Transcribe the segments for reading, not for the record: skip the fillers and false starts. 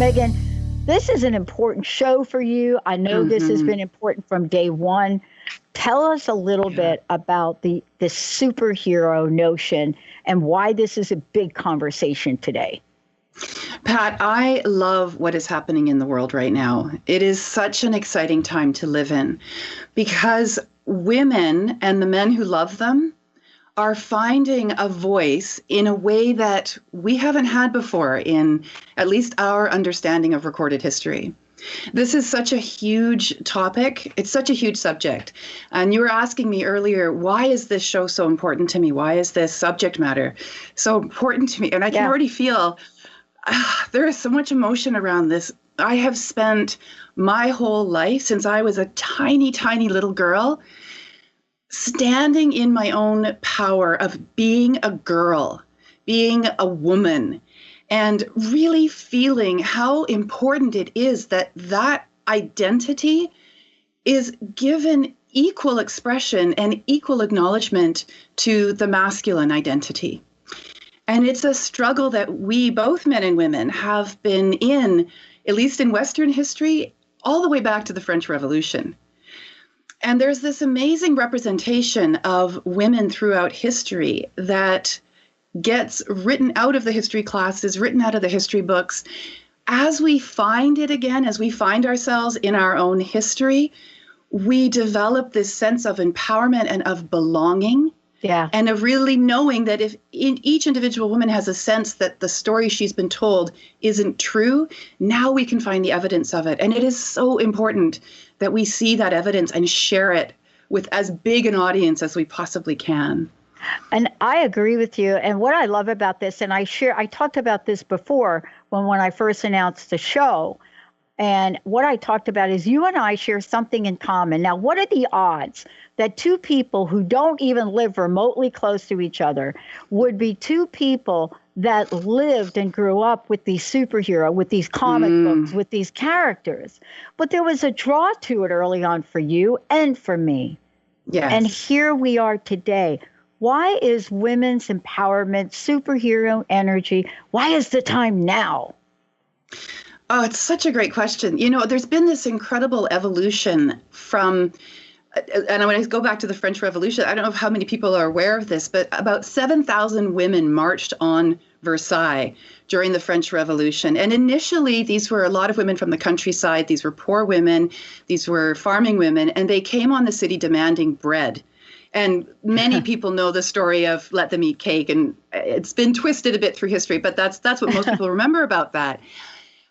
Megan, this is an important show for you. I know this has been important from day one. Tell us a little bit about the superhero notion and why this is a big conversation today. Pat, I love what is happening in the world right now. It is such an exciting time to live in because women and the men who love them are finding a voice in a way that we haven't had before in at least our understanding of recorded history. This is such a huge topic. It's such a huge subject. And you were asking me earlier, why is this show so important to me? Why is this subject matter so important to me? And I can already feel there is so much emotion around this. I have spent my whole life since I was a tiny, tiny little girl standing in my own power of being a girl, being a woman, and really feeling how important it is that that identity is given equal expression and equal acknowledgement to the masculine identity. And it's a struggle that we, both men and women, have been in, at least in Western history, all the way back to the French Revolution. And there's this amazing representation of women throughout history that gets written out of the history classes, written out of the history books. As we find it again, as we find ourselves in our own history, we develop this sense of empowerment and of belonging. And of really knowing that if each individual woman has a sense that the story she's been told isn't true, now we can find the evidence of it. And it is so important that we see that evidence and share it with as big an audience as we possibly can. And I agree with you. And what I love about this, and I talked about this before when I first announced the show. And what I talked about is you and I share something in common. Now, what are the odds that two people who don't even live remotely close to each other would be two people that lived and grew up with these superheroes, with these comic books, with these characters? But there was a draw to it early on for you and for me. Yes. And here we are today. Why is women's empowerment, superhero energy, why is the time now? Oh, it's such a great question. You know, there's been this incredible evolution from, and when I go back to the French Revolution, I don't know how many people are aware of this, but about 7,000 women marched on Versailles during the French Revolution. And initially, these were a lot of women from the countryside. These were poor women. These were farming women. And they came on the city demanding bread. And many people know the story of let them eat cake. And it's been twisted a bit through history, but that's what most people remember about that.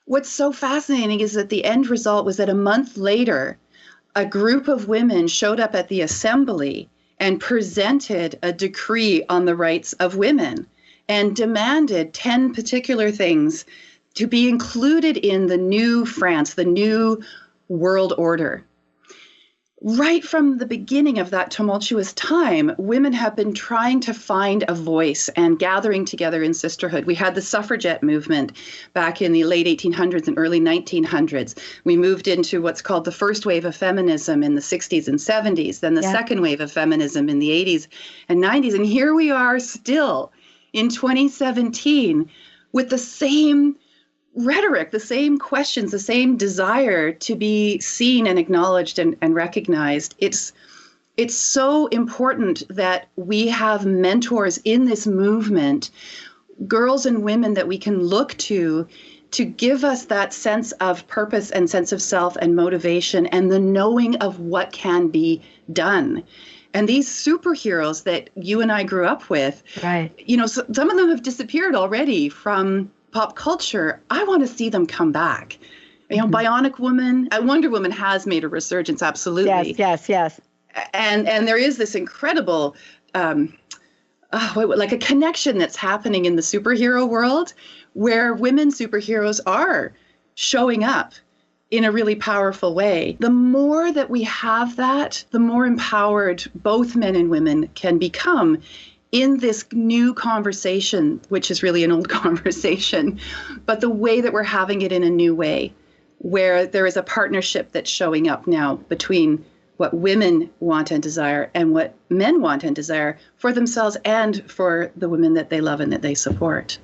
What's so fascinating is that the end result was that a month later, a group of women showed up at the assembly and presented a decree on the rights of women and demanded 10 particular things to be included in the new France, the new world order. Right from the beginning of that tumultuous time, women have been trying to find a voice and gathering together in sisterhood. We had the Suffragette movement back in the late 1800s and early 1900s. We moved into what's called the first wave of feminism in the 60s and 70s, then the second wave of feminism in the 80s and 90s. And here we are still in 2017 with the same rhetoric, the same questions, the same desire to be seen and acknowledged and recognized. It's so important that we have mentors in this movement, girls and women that we can look to give us that sense of purpose and sense of self and motivation and the knowing of what can be done. And these superheroes that you and I grew up with, you know, some of them have disappeared already from pop culture. I want to see them come back. You know, Bionic Woman, Wonder Woman has made a resurgence, absolutely. Yes. And there is this incredible, like a connection that's happening in the superhero world where women superheroes are showing up in a really powerful way. The more that we have that, the more empowered both men and women can become in this new conversation, which is really an old conversation, but the way that we're having it in a new way, where there is a partnership that's showing up now between what women want and desire and what men want and desire for themselves and for the women that they love and that they support.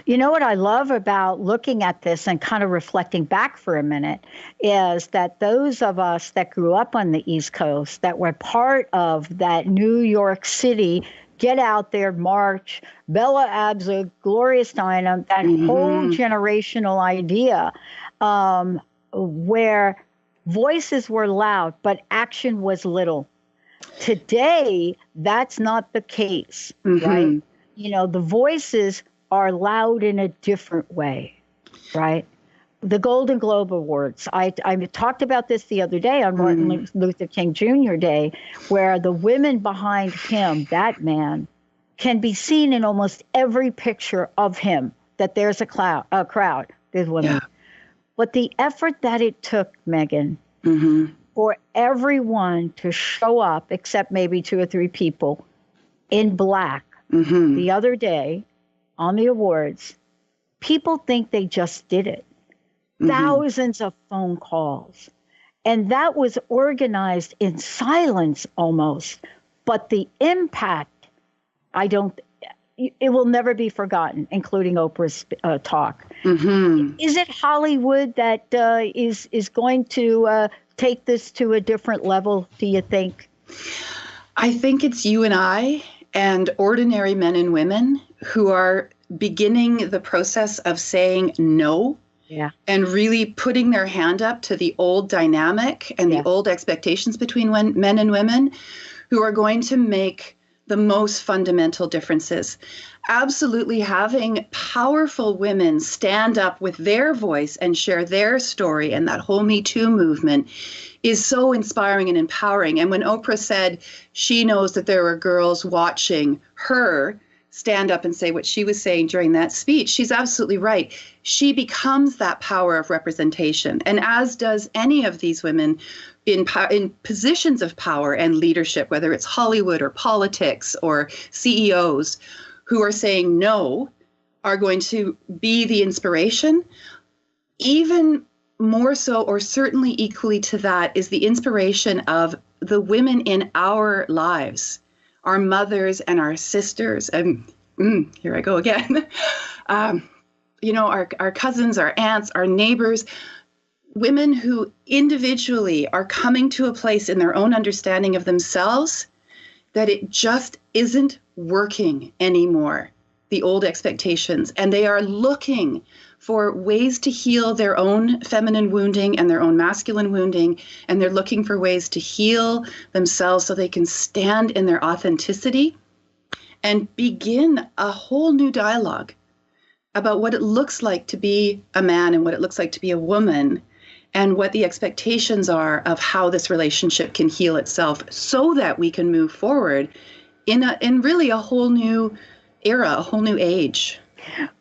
You know what I love about looking at this and kind of reflecting back for a minute is that those of us that grew up on the East Coast, that were part of that New York City, get out there, march, Bella Abzug, Gloria Steinem, that whole generational idea where voices were loud, but action was little. Today, that's not the case, right? You know, the voices are loud in a different way, right? The Golden Globe Awards. I talked about this the other day on Martin Luther King Jr. Day, where the women behind him, that man, can be seen in almost every picture of him, that there's a crowd, there's women. Yeah. But the effort that it took, Megan, for everyone to show up, except maybe 2 or 3 people, in black the other day on the awards, people think they just did it. Thousands of phone calls. And that was organized in silence almost. But the impact, it will never be forgotten, including Oprah's talk. Is it Hollywood that is going to take this to a different level, do you think? I think it's you and I and ordinary men and women who are beginning the process of saying no. Yeah. And really putting their hand up to the old dynamic and the old expectations between men and women, who are going to make the most fundamental differences. Absolutely having powerful women stand up with their voice and share their story, and that whole Me Too movement is so inspiring and empowering. And when Oprah said she knows that there are girls watching her stand up and say what she was saying during that speech, she's absolutely right. She becomes that power of representation, and as does any of these women in positions of power and leadership, whether it's Hollywood or politics or CEOs, who are saying no, are going to be the inspiration. Even more so, or certainly equally to that, is the inspiration of the women in our lives, our mothers and our sisters, and here I go again, our cousins, our aunts, our neighbors, women who individually are coming to a place in their own understanding of themselves that it just isn't working anymore, the old expectations, and they are looking for ways to heal their own feminine wounding and their own masculine wounding, and they're looking for ways to heal themselves so they can stand in their authenticity and begin a whole new dialogue about what it looks like to be a man and what it looks like to be a woman, and what the expectations are of how this relationship can heal itself, so that we can move forward in really a whole new era, a whole new age.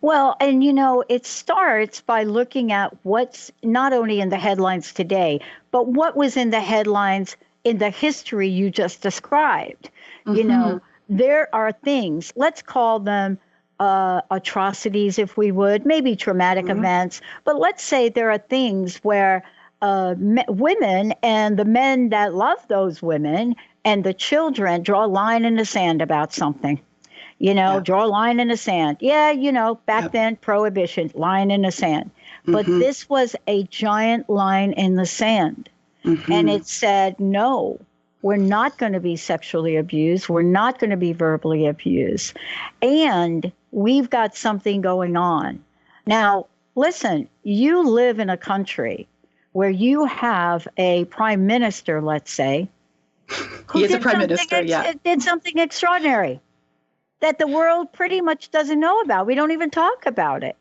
Well, and it starts by looking at what's not only in the headlines today, but what was in the headlines in the history you just described. There are things, let's call them atrocities, if we would, maybe traumatic events, but let's say there are things where women and the men that love those women and the children draw a line in the sand about something. Draw a line in the sand. Back then, prohibition, line in the sand. But this was a giant line in the sand. And it said, no, we're not going to be sexually abused. We're not going to be verbally abused. And we've got something going on. Now, listen, you live in a country where you have a prime minister, let's say, who he is a prime minister, did something extraordinary that the world pretty much doesn't know about. We don't even talk about it.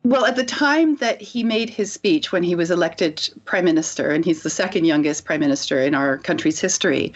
Well, at the time that he made his speech when he was elected prime minister, and he's the second youngest prime minister in our country's history,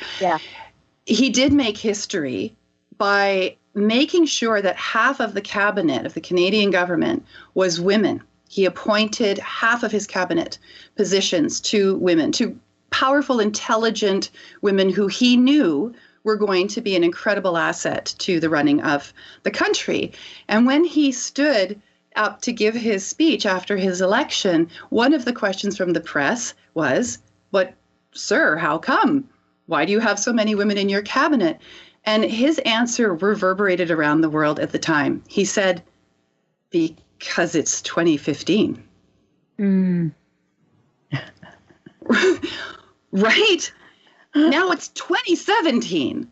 he did make history by making sure that half of the cabinet of the Canadian government was women. He appointed half of his cabinet positions to women, to powerful, intelligent women who he knew were going to be an incredible asset to the running of the country. And when he stood up to give his speech after his election, one of the questions from the press was, "But, sir, how come? Why do you have so many women in your cabinet?" And his answer reverberated around the world at the time. He said, Because it's 2015. Mm. Right? Now it's 2017.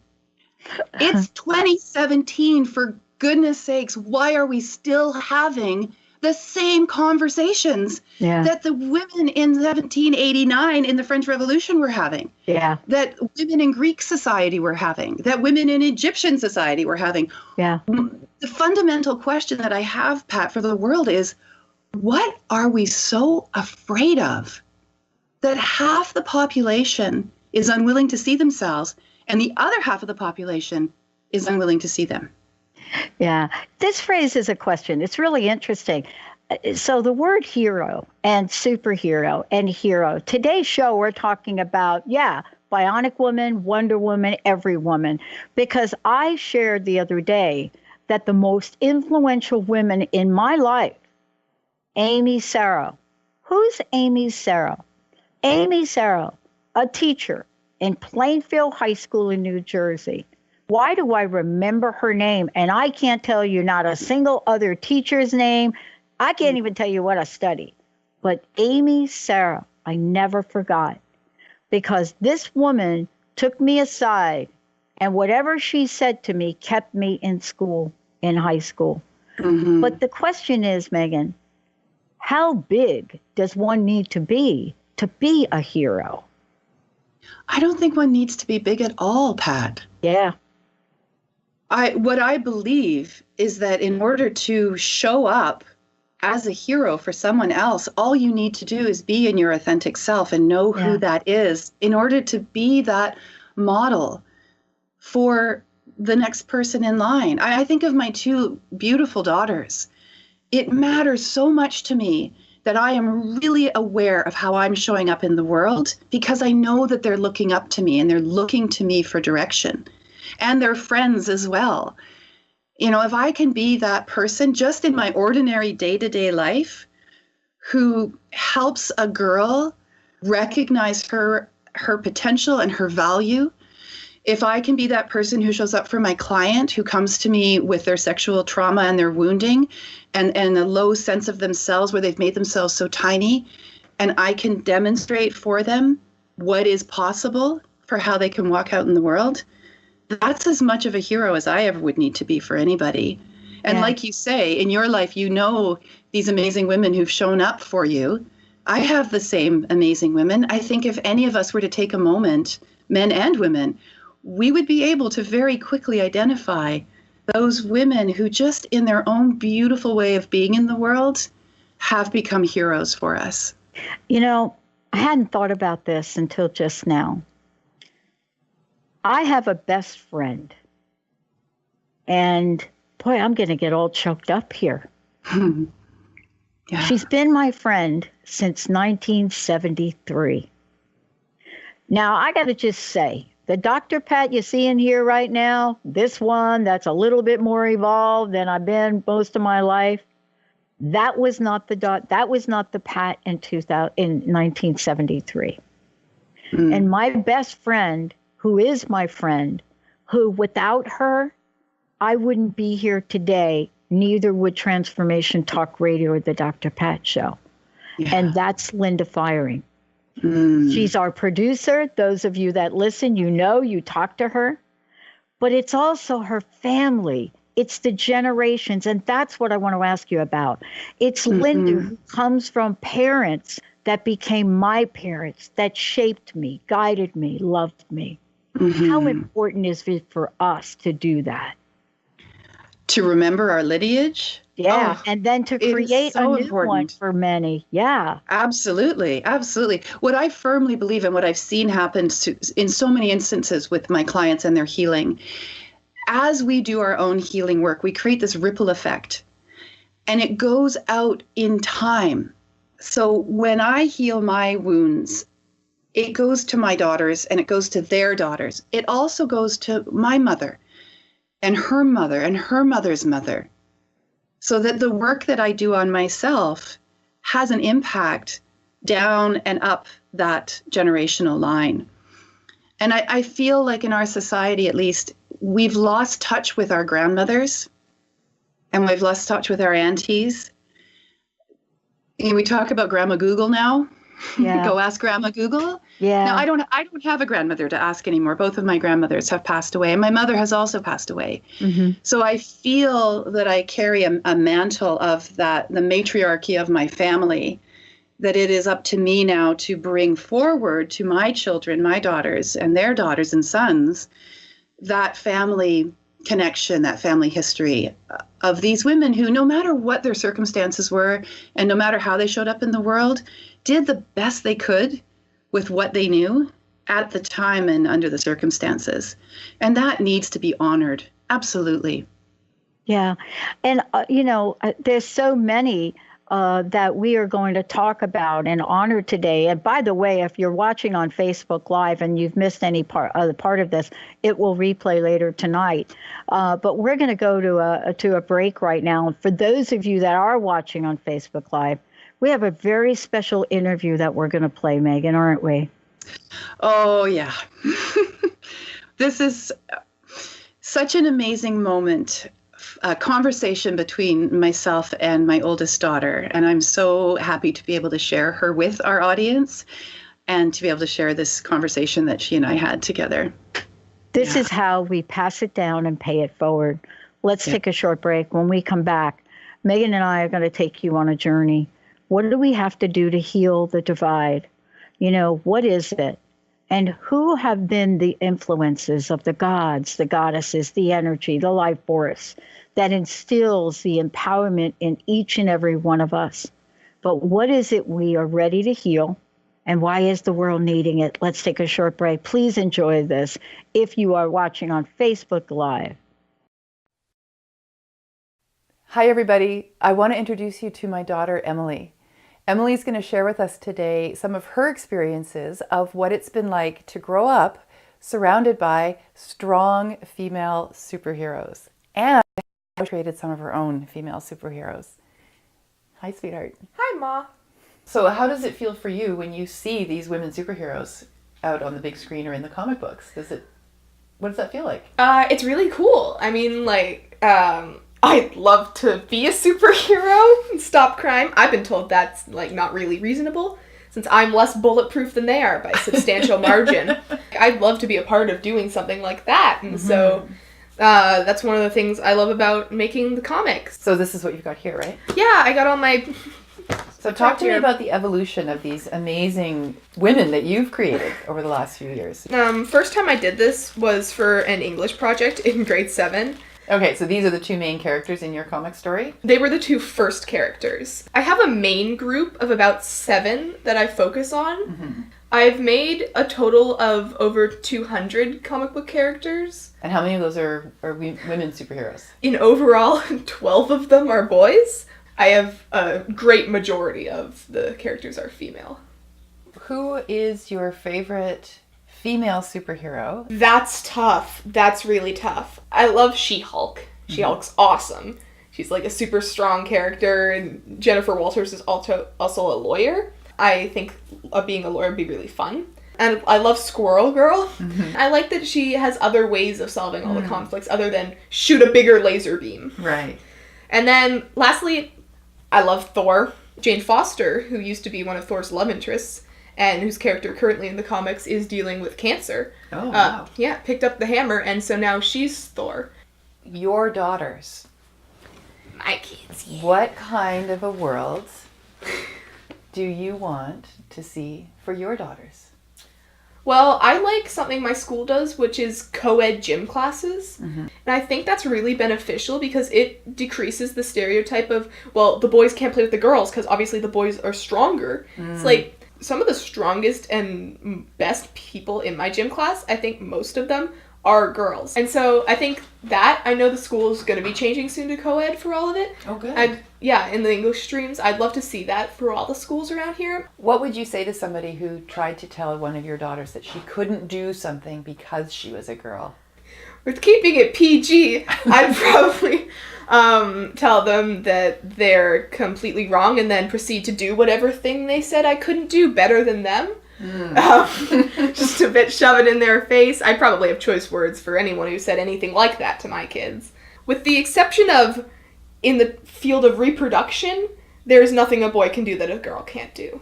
It's 2017, for goodness sakes. Why are we still having the same conversations that the women in 1789 in the French Revolution were having? Yeah. That women in Greek society were having, that women in Egyptian society were having. Yeah. The fundamental question that I have, Pat, for the world is, what are we so afraid of that half the population is unwilling to see themselves and the other half of the population is unwilling to see them? Yeah. This raises a question. It's really interesting. So the word hero and superhero and hero, today's show, we're talking about, Bionic woman, Wonder Woman, every woman, because I shared the other day that the most influential women in my life, Amy Sarah. Who's Amy Sarah? Amy Sarah, a teacher in Plainfield High School in New Jersey. Why do I remember her name? And I can't tell you not a single other teacher's name. I can't even tell you what I studied. But Amy Sarah, I never forgot. Because this woman took me aside, and whatever she said to me kept me in school, in high school. Mm-hmm. But the question is, Megan, how big does one need to be a hero? I don't think one needs to be big at all, Pat. Yeah. What I believe is that in order to show up as a hero for someone else, all you need to do is be in your authentic self and know who that is in order to be that model for the next person in line. I think of my two beautiful daughters. It matters so much to me that I am really aware of how I'm showing up in the world, because I know that they're looking up to me and they're looking to me for direction. And their friends as well. You know, if I can be that person just in my ordinary day-to-day life who helps a girl recognize her potential and her value, if I can be that person who shows up for my client who comes to me with their sexual trauma and their wounding and a low sense of themselves where they've made themselves so tiny, and I can demonstrate for them what is possible for how they can walk out in the world, that's as much of a hero as I ever would need to be for anybody. And like you say, in your life, you know these amazing women who've shown up for you. I have the same amazing women. I think if any of us were to take a moment, men and women, we would be able to very quickly identify those women who just in their own beautiful way of being in the world have become heroes for us. You know, I hadn't thought about this until just now. I have a best friend, and boy, I'm going to get all choked up here. She's been my friend since 1973. Now, I got to just say, the Dr. Pat you see in here right now, this one that's a little bit more evolved than I've been most of my life, that was not the Pat in 1973. And my best friend, who is my friend, who without her, I wouldn't be here today. Neither would Transformation Talk Radio or the Dr. Pat Show. Yeah. And that's Linda Firing. She's our producer. Those of you that listen, you talk to her. But it's also her family. It's the generations. And that's what I want to ask you about. It's Linda, who comes from parents that became my parents, that shaped me, guided me, loved me. How important is it for us to do that? To remember our lineage? Yeah, and then to create a new one for many. Yeah. Absolutely, absolutely. What I firmly believe and what I've seen happen in so many instances with my clients and their healing, as we do our own healing work, we create this ripple effect, and it goes out in time. So when I heal my wounds, it goes to my daughters and it goes to their daughters. It also goes to my mother and her mother's mother, so that the work that I do on myself has an impact down and up that generational line. And I feel like in our society, at least, we've lost touch with our grandmothers. and we've lost touch with our aunties. And we talk about Grandma Google now. Yeah. Go ask Grandma Google. Yeah. Now, I don't have a grandmother to ask anymore. Both of my grandmothers have passed away, and my mother has also passed away. Mm-hmm. So I feel that I carry a mantle of that, the matriarchy of my family, that it is up to me now to bring forward to my children, my daughters, and their daughters and sons, that family connection, that family history of these women who, no matter what their circumstances were, and no matter how they showed up in the world, did the best they could with what they knew at the time and under the circumstances. And that needs to be honored. Absolutely. Yeah. And, there's so many that we are going to talk about and honor today. And by the way, if you're watching on Facebook Live and you've missed any part of this, it will replay later tonight. But we're going to go to a break right now. And for those of you that are watching on Facebook Live, we have a very special interview that we're going to play, Megan, aren't we? Oh, yeah. This is such an amazing moment, a conversation between myself and my oldest daughter. And I'm so happy to be able to share her with our audience and to be able to share this conversation that she and I had together. This is how we pass it down and pay it forward. Let's take a short break. When we come back, Megan and I are going to take you on a journey. What do we have to do to heal the divide? What is it? And who have been the influences of the gods, the goddesses, the energy, the life force that instills the empowerment in each and every one of us? But what is it we are ready to heal? And why is the world needing it? Let's take a short break. Please enjoy this if you are watching on Facebook Live. Hi, everybody. I want to introduce you to my daughter, Emily. Emily's going to share with us today some of her experiences of what it's been like to grow up surrounded by strong female superheroes, and created some of her own female superheroes. Hi, sweetheart. Hi, Ma. So how does it feel for you when you see these women superheroes out on the big screen or in the comic books? What does that feel like? It's really cool. I mean, I'd love to be a superhero and stop crime. I've been told that's, not really reasonable, since I'm less bulletproof than they are by a substantial margin. I'd love to be a part of doing something like that. And so that's one of the things I love about making the comics. So this is what you've got here, right? Yeah, I got all my... So talk to me about the evolution of these amazing women that you've created over the last few years. First time I did this was for an English project in grade 7. Okay, so these are the two main characters in your comic story? They were the two first characters. I have a main group of about 7 that I focus on. Mm-hmm. I've made a total of over 200 comic book characters. And how many of those are women superheroes? In overall, 12 of them are boys. I have a great majority of the characters are female. Who is your favorite female superhero? That's tough. That's really tough. I love She-Hulk. She-Hulk's awesome. She's a super strong character, and Jennifer Walters is also a lawyer. I think being a lawyer would be really fun. And I love Squirrel Girl. Mm-hmm. I like that she has other ways of solving all the conflicts other than shoot a bigger laser beam. Right. And then lastly, I love Thor. Jane Foster, who used to be one of Thor's love interests, and whose character currently in the comics is dealing with cancer. Oh, wow. Picked up the hammer, and so now she's Thor. Your daughters. My kids. Yeah. What kind of a world do you want to see for your daughters? Well, I like something my school does, which is co-ed gym classes. Mm-hmm. And I think that's really beneficial because it decreases the stereotype of, the boys can't play with the girls because obviously the boys are stronger. It's some of the strongest and best people in my gym class, I think most of them are girls. And so I think that, I know the school is going to be changing soon to co-ed for all of it. Oh, good. And in the English streams, I'd love to see that for all the schools around here. What would you say to somebody who tried to tell one of your daughters that she couldn't do something because she was a girl? With keeping it PG, I'd probably tell them that they're completely wrong and then proceed to do whatever thing they said I couldn't do better than them. Just a bit shove it in their face. I probably have choice words for anyone who said anything like that to my kids. With the exception of in the field of reproduction, there's nothing a boy can do that a girl can't do.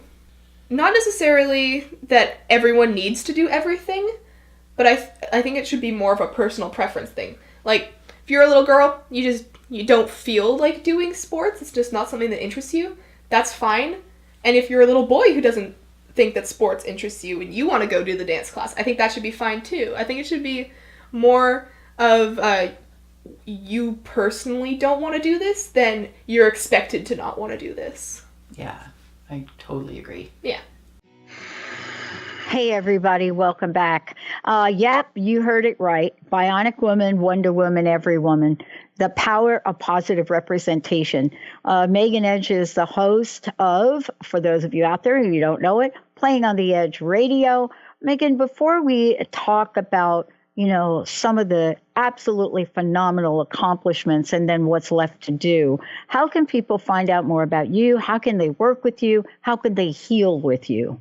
Not necessarily that everyone needs to do everything, but I think it should be more of a personal preference thing. Like, if you're a little girl, you don't feel like doing sports, it's just not something that interests you, that's fine. And if you're a little boy who doesn't think that sports interests you and you want to go do the dance class, I think that should be fine too. I think it should be more of you personally don't want to do this than you're expected to not want to do this. Yeah, I totally agree. Yeah. Hey, everybody, welcome back. Yep, you heard it right. Bionic Woman, Wonder Woman, Every Woman. The power of positive representation. Megan Edge is the host of, for those of you out there who don't know it, Playing on the Edge Radio. Megan, before we talk about, some of the absolutely phenomenal accomplishments and then what's left to do, how can people find out more about you? How can they work with you? How can they heal with you?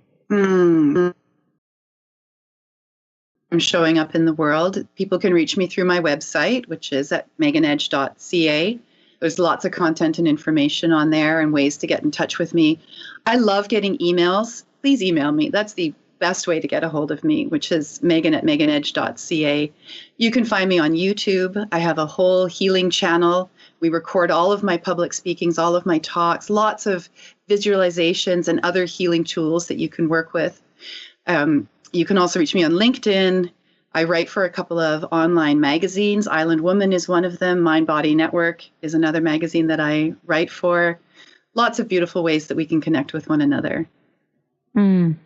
I'm showing up in the world. People can reach me through my website, which is at meganedge.ca. There's lots of content and information on there and ways to get in touch with me. I love getting emails. Please email me. That's the best way to get a hold of me, which is megan@meganedge.ca. You can find me on YouTube. I have a whole healing channel. We record all of my public speakings, all of my talks, lots of visualizations and other healing tools that you can work with. You can also reach me on LinkedIn. I write for a couple of online magazines. Island Woman is one of them. Mind Body Network is another magazine that I write for. Lots of beautiful ways that we can connect with one another. And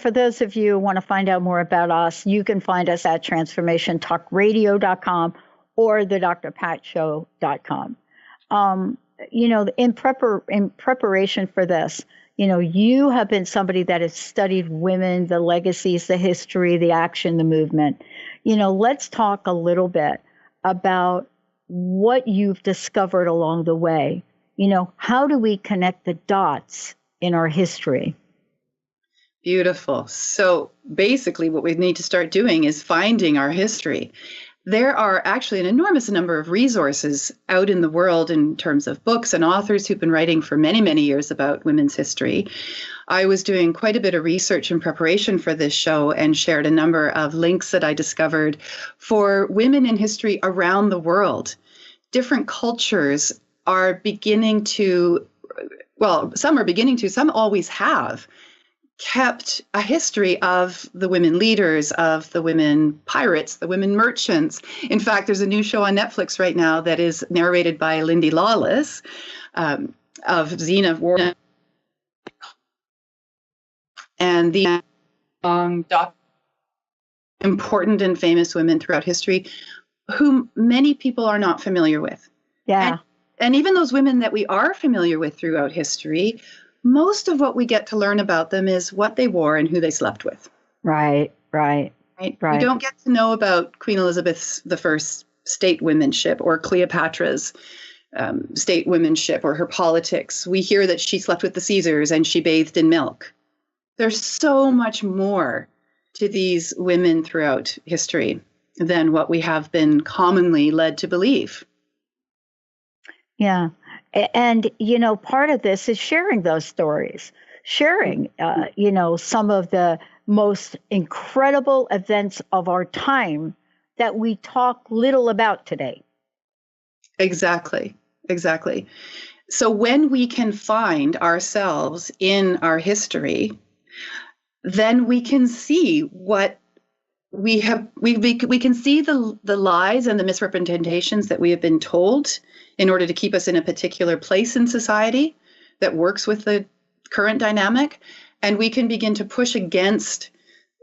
for those of you who want to find out more about us, you can find us at transformationtalkradio.com or thedrpatshow.com. In preparation for this, you have been somebody that has studied women, the legacies, the history, the action, the movement. Let's talk a little bit about what you've discovered along the way. How do we connect the dots in our history? Beautiful. So basically what we need to start doing is finding our history. There are actually an enormous number of resources out in the world in terms of books and authors who've been writing for many, many years about women's history. I was doing quite a bit of research in preparation for this show and shared a number of links that I discovered for women in history around the world. Different cultures are beginning to, some are beginning to, some always have, kept a history of the women leaders, of the women pirates, the women merchants. In fact, there's a new show on Netflix right now that is narrated by Lindy Lawless of Xena War. And the important and famous women throughout history whom many people are not familiar with. Yeah. And even those women that we are familiar with throughout history, most of what we get to learn about them is what they wore and who they slept with. Right. We don't get to know about Queen Elizabeth I's state womanship or Cleopatra's state womanship or her politics. We hear that she slept with the Caesars and she bathed in milk. There's so much more to these women throughout history than what we have been commonly led to believe. Yeah. And, part of this is sharing those stories, sharing, some of the most incredible events of our time that we talk little about today. Exactly. So when we can find ourselves in our history, then we can see what we have. We can see the lies and the misrepresentations that we have been told in order to keep us in a particular place in society that works with the current dynamic. And we can begin to push against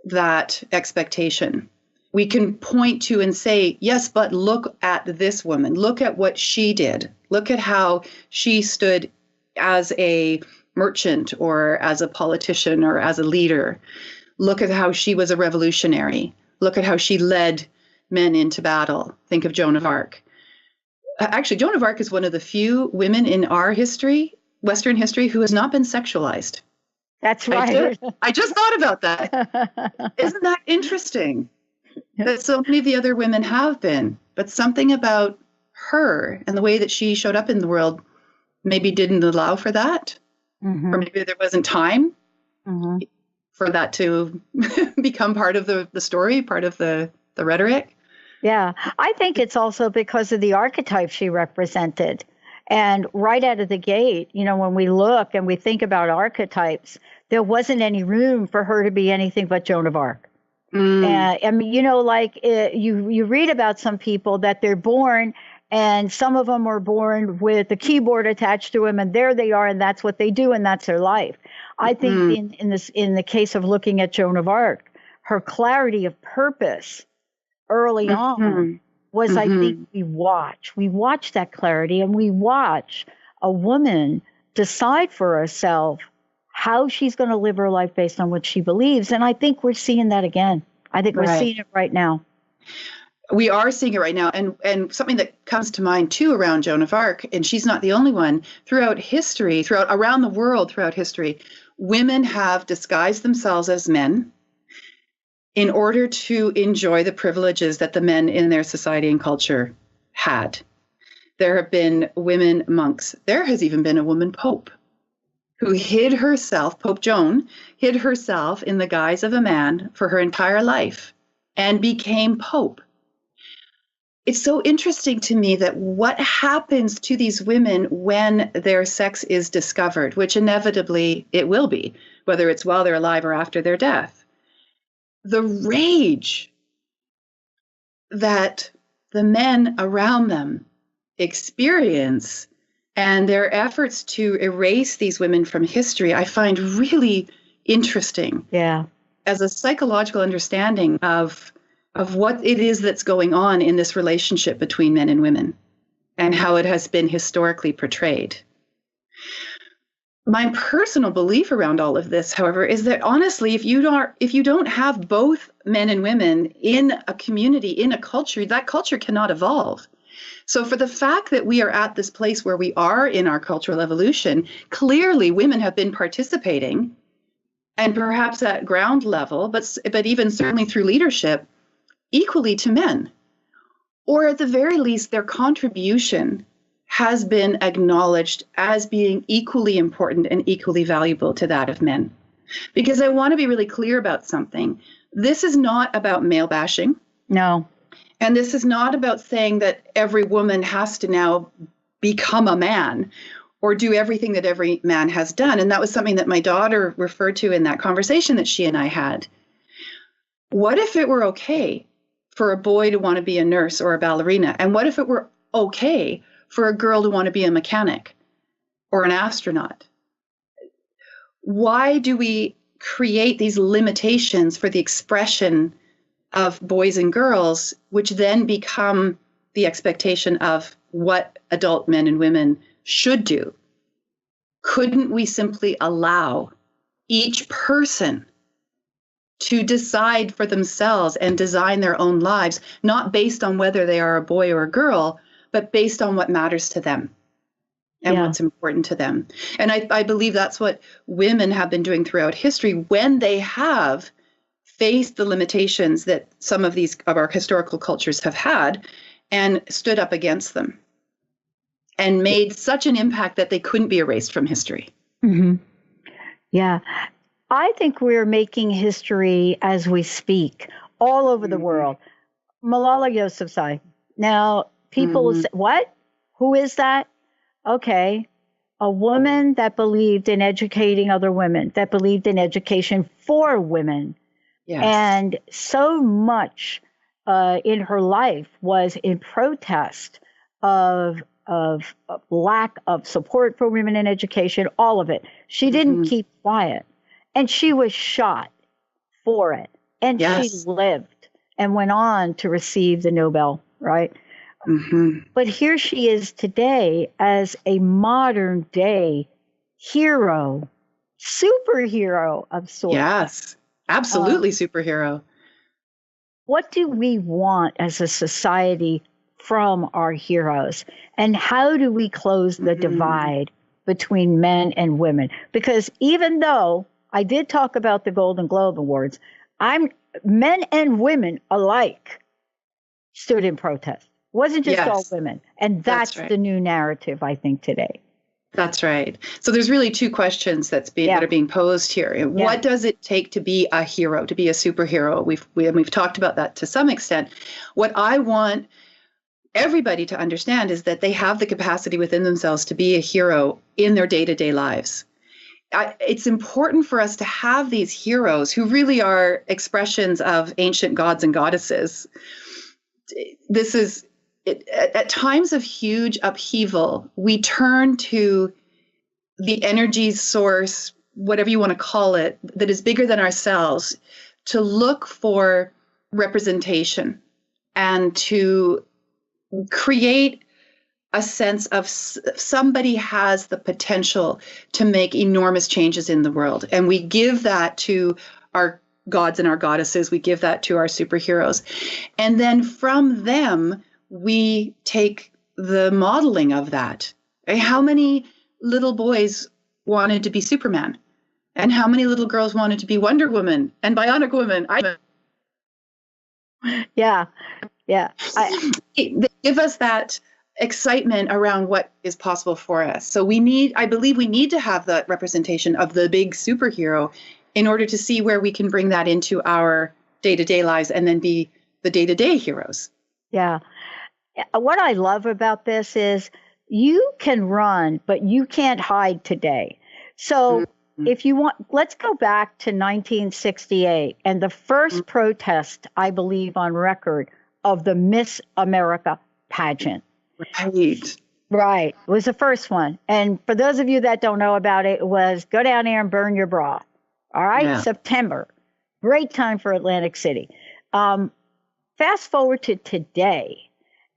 that expectation. We can point to and say, yes, but look at this woman. Look at what she did. Look at how she stood as a merchant or as a politician or as a leader. Look at how she was a revolutionary. Look at how she led men into battle. Think of Joan of Arc. Actually, Joan of Arc is one of the few women in our history, Western history, who has not been sexualized. That's right. I just thought about that. Isn't that interesting? That so many of the other women have been, but something about her and the way that she showed up in the world maybe didn't allow for that, Mm-hmm. or maybe there wasn't time Mm-hmm. for that to become part of the story, part of the rhetoric. Yeah, I think it's also because of the archetype she represented. And right out of the gate, when we look and we think about archetypes, there wasn't any room for her to be anything but Joan of Arc. I mean, you read about some people that they're born, and some of them are born with a keyboard attached to them, and there they are, and that's what they do, and that's their life. I think in the case of looking at Joan of Arc, her clarity of purpose early on was, I think, we watch that clarity, and we watch a woman decide for herself how she's going to live her life based on what she believes. And I think we're seeing that again. I think we're seeing it right now. We are seeing it right now. And something that comes to mind too around Joan of Arc, and she's not the only one, throughout history, around the world, throughout history, women have disguised themselves as men in order to enjoy the privileges that the men in their society and culture had. There have been women monks. There has even been a woman pope who hid herself, Pope Joan, hid herself in the guise of a man for her entire life and became pope. It's so interesting to me that what happens to these women when their sex is discovered, which inevitably it will be, whether it's while they're alive or after their death. The rage that the men around them experience and their efforts to erase these women from history, I find really interesting. Yeah. As a psychological understanding of what it is that's going on in this relationship between men and women and how it has been historically portrayed. My personal belief around all of this, however, is that honestly, if you don't have both men and women in a community, in a culture, that culture cannot evolve. So for the fact that we are at this place where we are in our cultural evolution, clearly women have been participating, and perhaps at ground level, but even certainly through leadership, equally to men. Or at the very least, their contribution has been acknowledged as being equally important and equally valuable to that of men. Because I want to be really clear about something. This is not about male bashing. No. And this is not about saying that every woman has to now become a man or do everything that every man has done. And that was something that my daughter referred to in that conversation that she and I had. What if it were okay for a boy to want to be a nurse or a ballerina? And what if it were okay for a girl to want to be a mechanic or an astronaut? Why do we create these limitations for the expression of boys and girls, which then become the expectation of what adult men and women should do? Couldn't we simply allow each person to decide for themselves and design their own lives, not based on whether they are a boy or a girl, but based on what matters to them and what's important to them? And I believe that's what women have been doing throughout history when they have faced the limitations that some of our historical cultures have had and stood up against them and made such an impact that they couldn't be erased from history. Mm-hmm. Yeah. I think we're making history as we speak all over the world. Malala Yousafzai. Now, people will say, what? Who is that? Okay. A woman that believed in educating other women, that believed in education for women. Yes. And so much in her life was in protest of lack of support for women in education, all of it. She didn't keep quiet. And she was shot for it. And she lived and went on to receive the Nobel, right? But here she is today as a modern day hero, superhero of sorts. Yes, absolutely superhero. What do we want as a society from our heroes? And how do we close the divide between men and women? Because even though I did talk about the Golden Globe Awards, men and women alike stood in protest. Wasn't just all Yes, women. And that's that's right. the new narrative, I think, today. That's right. So there's really two questions that are being posed here. Yeah. What does it take to be a hero, to be a superhero? We've talked about that to some extent. What I want everybody to understand is that they have the capacity within themselves to be a hero in their day-to-day lives. It's important for us to have these heroes who really are expressions of ancient gods and goddesses. This is at times of huge upheaval, we turn to the energy source, whatever you want to call it, that is bigger than ourselves, to look for representation and to create a sense of somebody has the potential to make enormous changes in the world. And we give that to our gods and our goddesses. We give that to our superheroes. And then from them, we take the modeling of that. How many little boys wanted to be Superman? And how many little girls wanted to be Wonder Woman and Bionic Woman? Yeah. They give us that excitement around what is possible for us. So I believe we need to have that representation of the big superhero in order to see where we can bring that into our day-to-day lives and then be the day-to-day heroes. Yeah. What I love about this is you can run, but you can't hide today. So if you want, let's go back to 1968 and the first protest, I believe, on record of the Miss America pageant. Right. It was the first one. And for those of you that don't know about it, it was go down there and burn your bra. All right. Yeah. September. Great time for Atlantic City. Fast forward to today.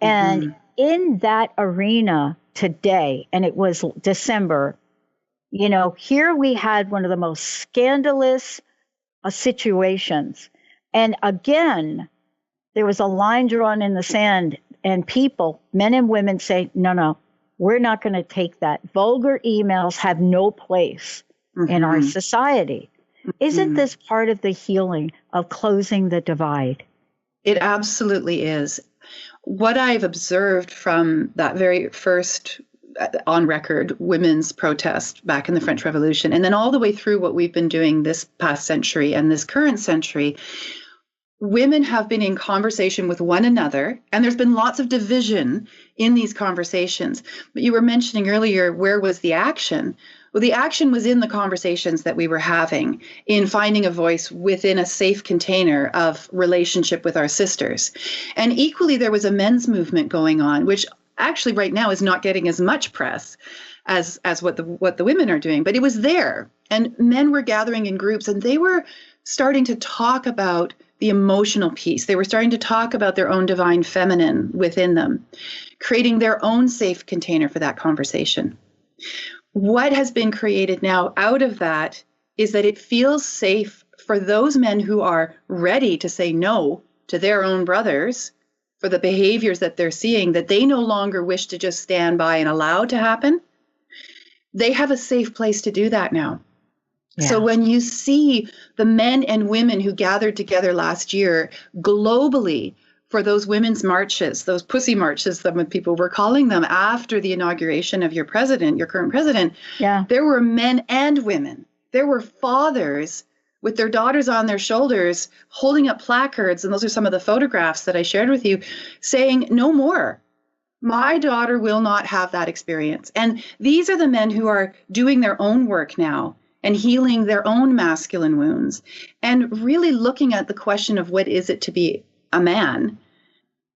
And in that arena today, and it was December, here we had one of the most scandalous situations. And again, there was a line drawn in the sand, and people, men and women, say, no, we're not going to take that. Vulgar emails have no place in our society. Isn't this part of the healing of closing the divide? It absolutely is. What I've observed from that very first on record women's protest back in the French Revolution, and then all the way through what we've been doing this past century and this current century, women have been in conversation with one another, and there's been lots of division in these conversations. But you were mentioning earlier, where was the action? Well, the action was in the conversations that we were having, in finding a voice within a safe container of relationship with our sisters. And equally, there was a men's movement going on, which actually right now is not getting as much press as what the women are doing, but it was there. And men were gathering in groups, and they were starting to talk about the emotional piece. They were starting to talk about their own divine feminine within them, creating their own safe container for that conversation. What has been created now out of that is that it feels safe for those men who are ready to say no to their own brothers for the behaviors that they're seeing, that they no longer wish to just stand by and allow to happen. They have a safe place to do that now. Yeah. So when you see the men and women who gathered together last year globally for those women's marches, those pussy marches, some people were calling them, after the inauguration of your president, your current president, there were men and women. There were fathers with their daughters on their shoulders holding up placards, and those are some of the photographs that I shared with you, saying, no more. My daughter will not have that experience. And these are the men who are doing their own work now and healing their own masculine wounds and really looking at the question of what is it to be a man,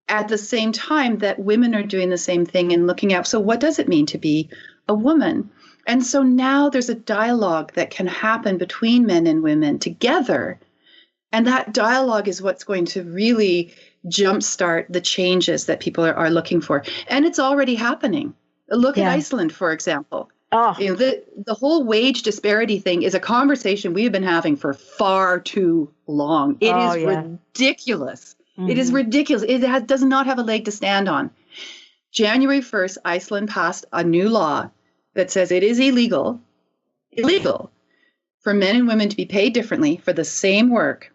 at the same time that women are doing the same thing and looking at, so what does it mean to be a woman? And so now there's a dialogue that can happen between men and women together. And that dialogue is what's going to really jumpstart the changes that people are looking for. And it's already happening. Look at Iceland, for example. The whole wage disparity thing is a conversation we have been having for far too long. It is ridiculous. Mm-hmm. It is ridiculous. It does not have a leg to stand on. January 1st, Iceland passed a new law that says it is illegal for men and women to be paid differently for the same work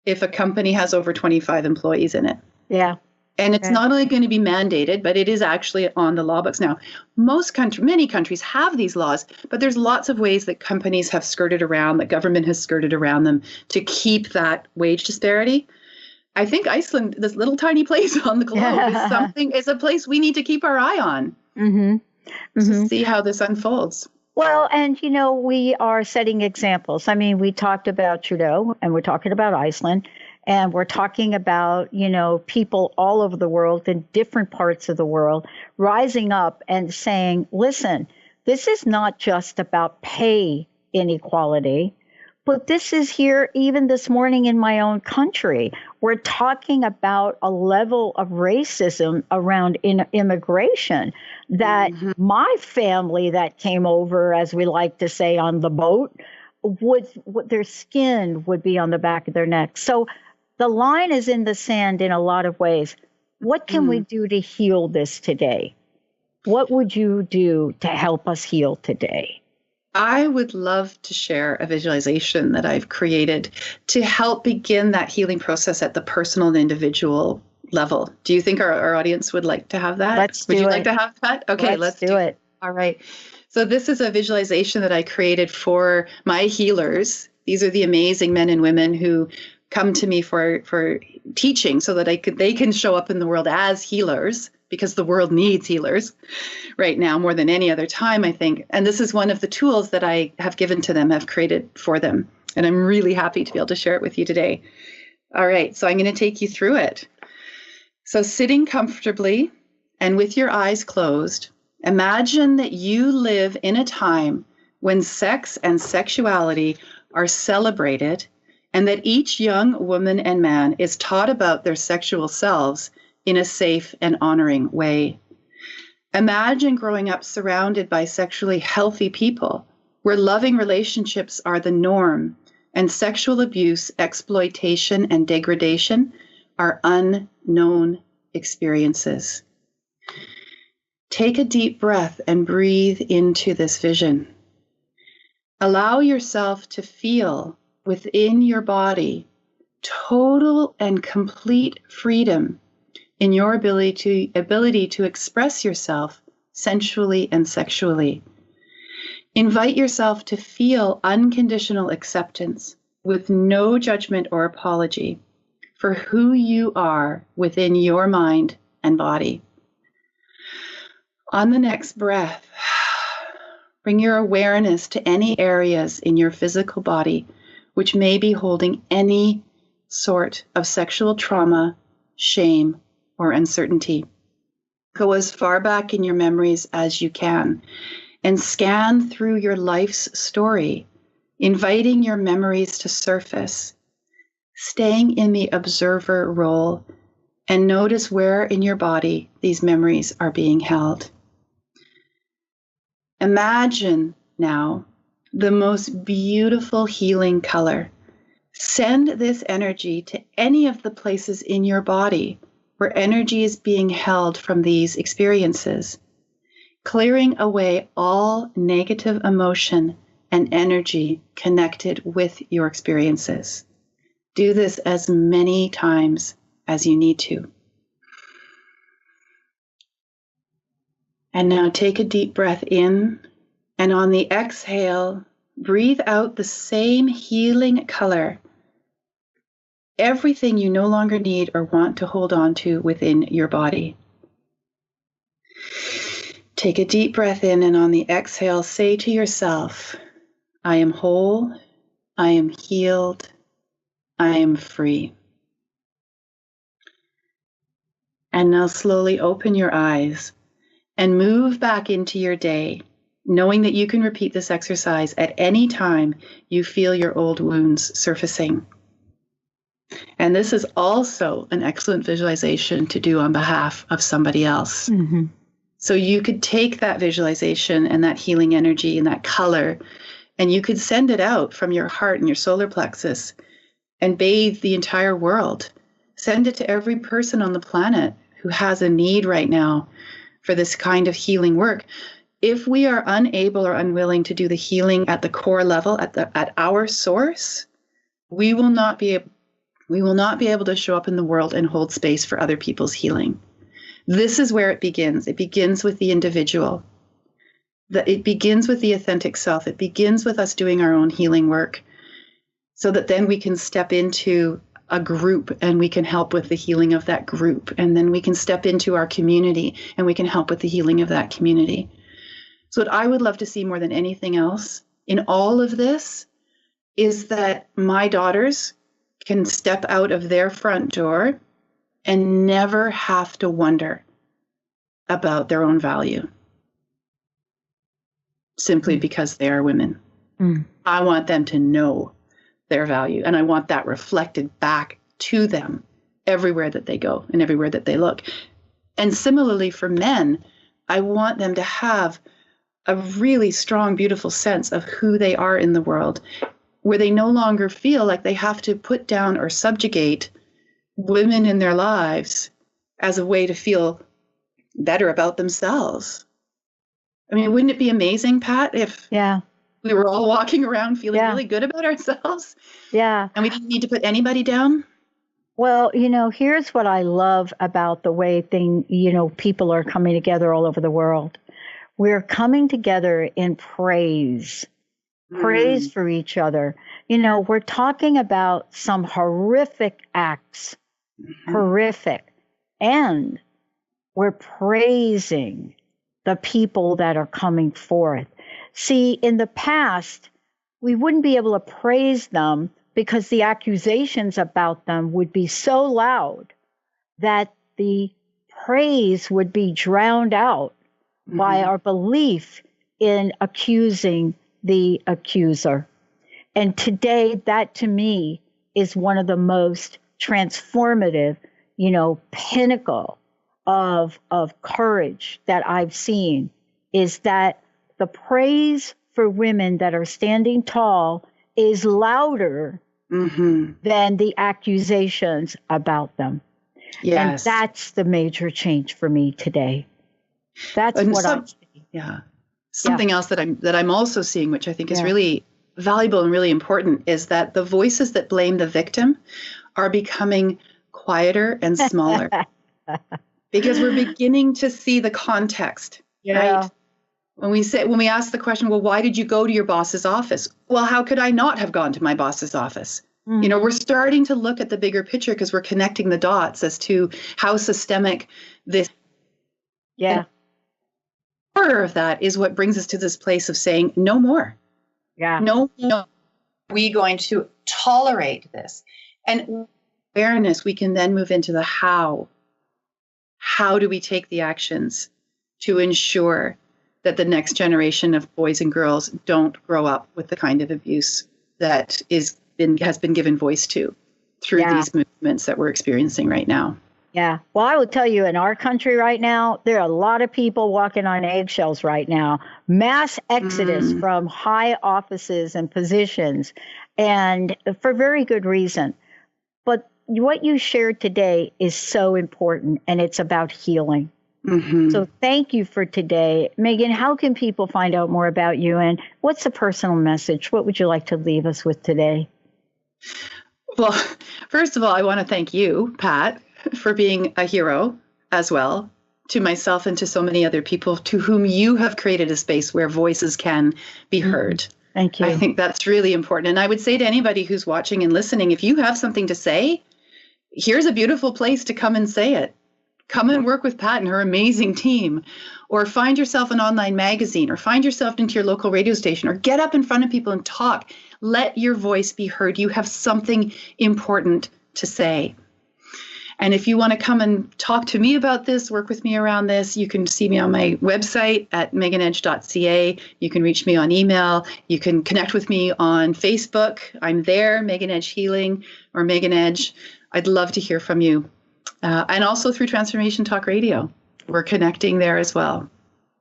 if a company has over 25 employees in it. Yeah. And it's not only going to be mandated, but it is actually on the law books now. Many countries have these laws, but there's lots of ways that companies have skirted around, that government has skirted around them to keep that wage disparity. I think Iceland, this little tiny place on the globe, is a place we need to keep our eye on to see how this unfolds. Well, and we are setting examples. I mean, we talked about Trudeau, and we're talking about Iceland. And we're talking about, people all over the world in different parts of the world rising up and saying, listen, this is not just about pay inequality, but this is here even this morning in my own country. We're talking about a level of racism around immigration that my family that came over, as we like to say, on the boat, their skin would be on the back of their neck. So the line is in the sand in a lot of ways. What can we do to heal this today? What would you do to help us heal today? I would love to share a visualization that I've created to help begin that healing process at the personal and individual level. Do you think our audience would like to have that? Would you like to have that? Okay, let's do it. All right. So this is a visualization that I created for my healers. These are the amazing men and women who come to me for teaching so that they can show up in the world as healers, because the world needs healers right now more than any other time, I think. And this is one of the tools that I have given to them, have created for them. And I'm really happy to be able to share it with you today. All right, so I'm going to take you through it. So sitting comfortably and with your eyes closed, imagine that you live in a time when sex and sexuality are celebrated, and that each young woman and man is taught about their sexual selves in a safe and honoring way. Imagine growing up surrounded by sexually healthy people, where loving relationships are the norm, and sexual abuse, exploitation, and degradation are unknown experiences. Take a deep breath and breathe into this vision. Allow yourself to feel within your body total and complete freedom in your ability to express yourself sensually and sexually. Invite yourself to feel unconditional acceptance with no judgment or apology for who you are within your mind and body. On the next breath, bring your awareness to any areas in your physical body which may be holding any sort of sexual trauma, shame, or uncertainty. Go as far back in your memories as you can and scan through your life's story, inviting your memories to surface, staying in the observer role, and notice where in your body these memories are being held. Imagine now the most beautiful healing color. Send this energy to any of the places in your body where energy is being held from these experiences, clearing away all negative emotion and energy connected with your experiences. Do this as many times as you need to. And now take a deep breath in, and on the exhale, breathe out the same healing color. Everything you no longer need or want to hold on to within your body. Take a deep breath in, and on the exhale, say to yourself, I am whole, I am healed, I am free. And now slowly open your eyes and move back into your day, knowing that you can repeat this exercise at any time you feel your old wounds surfacing. And this is also an excellent visualization to do on behalf of somebody else. Mm-hmm. So you could take that visualization and that healing energy and that color, and you could send it out from your heart and your solar plexus and bathe the entire world. Send it to every person on the planet who has a need right now for this kind of healing work. If we are unable or unwilling to do the healing at the core level, at our source, we will not be we will not be able to show up in the world and hold space for other people's healing. This is where it begins. It begins with the individual. It begins with the authentic self. It begins with us doing our own healing work so that then we can step into a group and we can help with the healing of that group. And then we can step into our community and we can help with the healing of that community. So what I would love to see more than anything else in all of this is that my daughters can step out of their front door and never have to wonder about their own value simply because they are women. I want them to know their value, and I want that reflected back to them everywhere that they go and everywhere that they look. And similarly for men, I want them to have a really strong, beautiful sense of who they are in the world, where they no longer feel like they have to put down or subjugate women in their lives as a way to feel better about themselves. I mean, wouldn't it be amazing, Pat, if we were all walking around feeling really good about ourselves? Yeah. And we didn't need to put anybody down? Well, here's what I love about the way people are coming together all over the world. We're coming together in praise for each other. We're talking about some horrific acts, horrific, and we're praising the people that are coming forth. See, in the past, we wouldn't be able to praise them because the accusations about them would be so loud that the praise would be drowned out by our belief in accusing the accuser. And today, that to me is one of the most transformative, pinnacle of courage that I've seen, is that the praise for women that are standing tall is louder than the accusations about them. Yes. And that's the major change for me today. That's what I'm seeing. Yeah. Something else that I'm also seeing, which I think is really valuable and really important, is that the voices that blame the victim are becoming quieter and smaller because we're beginning to see the context, right? When we ask the question, well, why did you go to your boss's office? Well, how could I not have gone to my boss's office? We're starting to look at the bigger picture because we're connecting the dots as to how systemic this. Yeah. Horror of that is what brings us to this place of saying no more. Yeah. No. Are we going to tolerate this? And awareness, we can then move into the how. How do we take the actions to ensure that the next generation of boys and girls don't grow up with the kind of abuse that has been given voice to through these movements that we're experiencing right now? Yeah. Well, I will tell you, in our country right now, there are a lot of people walking on eggshells right now. Mass exodus from high offices and positions, and for very good reason. But what you shared today is so important, and it's about healing. So thank you for today. Megan, how can people find out more about you, and what's the personal message? What would you like to leave us with today? Well, first of all, I want to thank you, Pat, for being a hero as well to myself and to so many other people to whom you have created a space where voices can be heard. Thank you. I think that's really important. And I would say to anybody who's watching and listening, if you have something to say, here's a beautiful place to come and say it. Come and work with Pat and her amazing team, or find yourself an online magazine, or find yourself into your local radio station, or get up in front of people and talk. Let your voice be heard. You have something important to say. And if you want to come and talk to me about this, work with me around this, you can see me on my website at meganedge.ca. You can reach me on email. You can connect with me on Facebook. I'm there, Megan Edge Healing or Megan Edge. I'd love to hear from you. And also through Transformation Talk Radio. We're connecting there as well.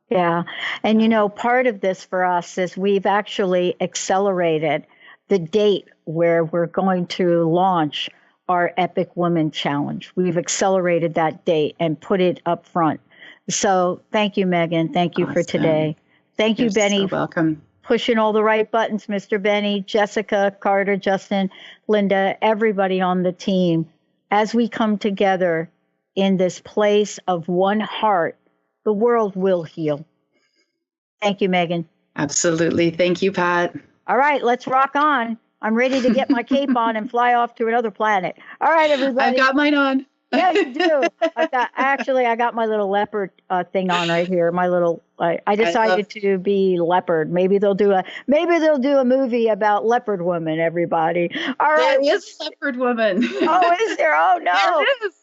Yeah. And, part of this for us is we've actually accelerated the date where we're going to launch our Epic Woman Challenge. We've accelerated that date and put it up front. So thank you, Megan. Thank you for today. Thank you, Benny. You're so welcome. pushing all the right buttons, Mr. Benny, Jessica, Carter, Justin, Linda, everybody on the team. As we come together in this place of one heart, the world will heal. Thank you, Megan. Absolutely. Thank you, Pat. All right, let's rock on. I'm ready to get my cape on and fly off to another planet. All right, everybody. I've got mine on. Yeah, you do. I got my little leopard thing on right here. My little, I decided to be leopard. Maybe they'll do a movie about leopard woman. Everybody. All right. There is leopard woman. Oh, is there? Oh no. There is.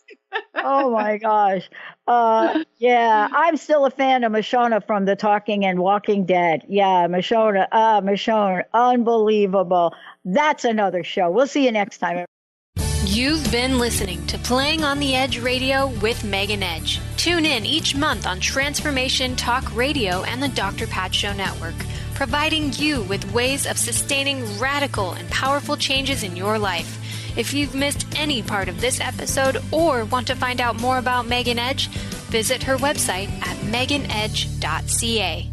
Oh my gosh. Yeah, I'm still a fan of Michonne from The Talking and Walking Dead. Yeah, Michonne, unbelievable. That's another show. We'll see you next time. You've been listening to Playing on the Edge Radio with Megan Edge. Tune in each month on Transformation Talk Radio and the Dr. Pat Show Network, providing you with ways of sustaining radical and powerful changes in your life. If you've missed any part of this episode or want to find out more about Megan Edge, visit her website at meganedge.ca.